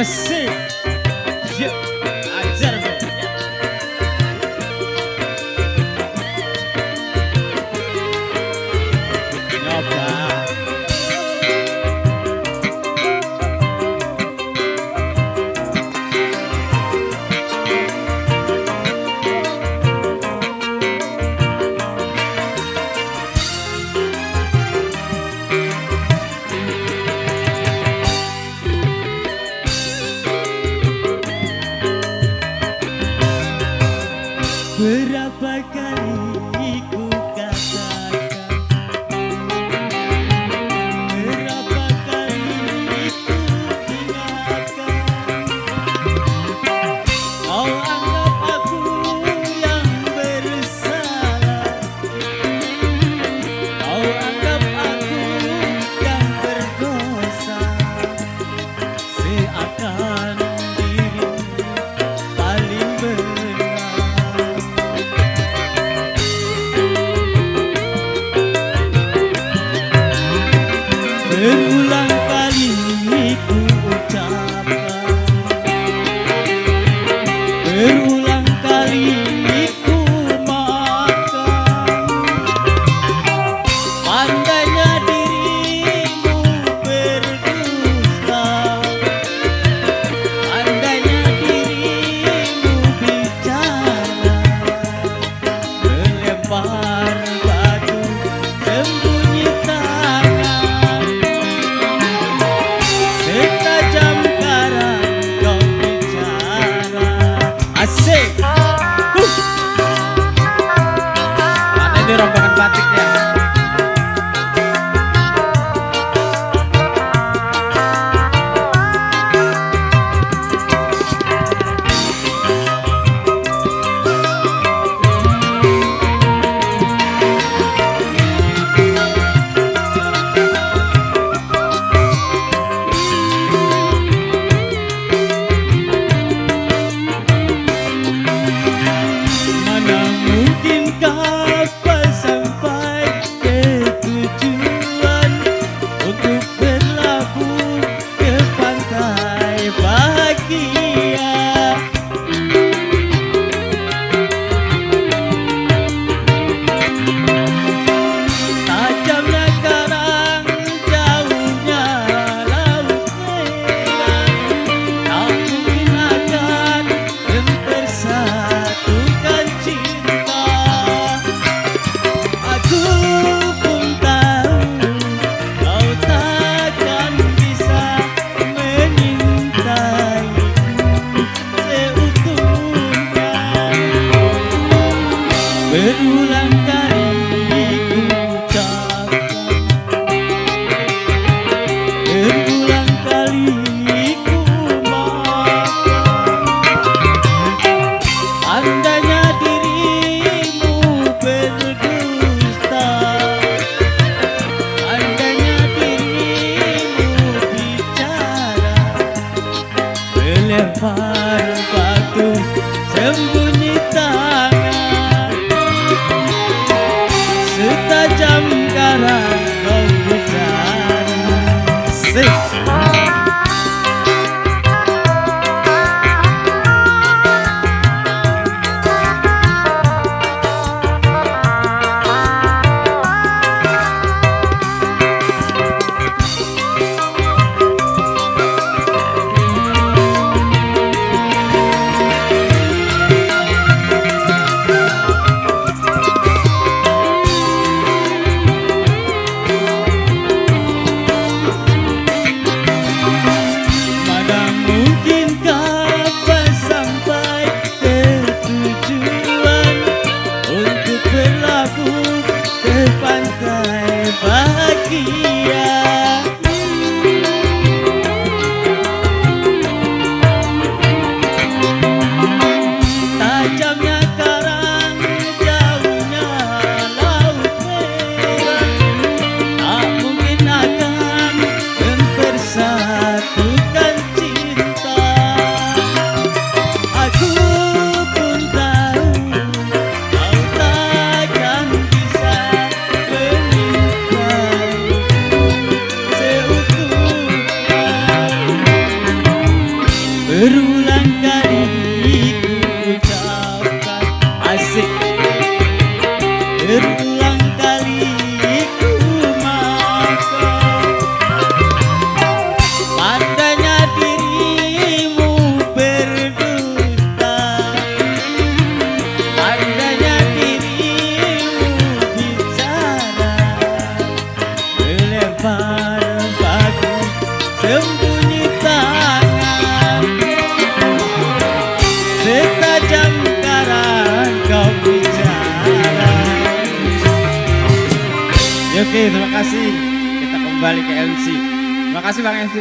Asik. Yuk, ajar bro. Nyoba. Berapa kali ku katakan, berapa kali ku ingatkan, kau anggap aku yang bersalah, kau anggap aku yang berdosa, seakan dirimu paling benar. Berulang kali ku ucapkan, berulang kali ku maafkan, pandainya dirimu berdusta, pandainya dirimu bicara, melempar batu sembunyi tangan, setajam karang kau bicara. Asik. Mana ini rombongan batiknya? Mana mungkin kapal sampai ke tujuan untuk berlabuh ke pantai bahagia. Tajamnya karang, jauhnya laut merah, tak mungkin akan mempersatukan cinta. Aku pun tahu kau takkan bisa menyintaiku seutuhnya. Berulang kali ku ucapkan, berulang kali ku maafkan, pandainya dirimu berdusta, pandainya dirimu bicara, melempar batu sembunyi tangan, setajam karang kau bicara. Sik. Mana mungkin kapal sampai ke tujuan untuk berlabuh ke pantai bahagia. Tajamnya karang, jauhnya laut merah, tak mungkin akan mempersatukan cinta. Aku pun tahu kau takkan bisa menyintaiku Berulang kali ku ucapkan asik. Berulang kali ku maafkan. Pandanya dirimu berdusta. Pandanya dirimu bicara. Melempar batu sembunyi tangan. Setajam karang kau bicara. Oke, terima kasih. Kita kembali ke MC. Terima kasih Bang MC.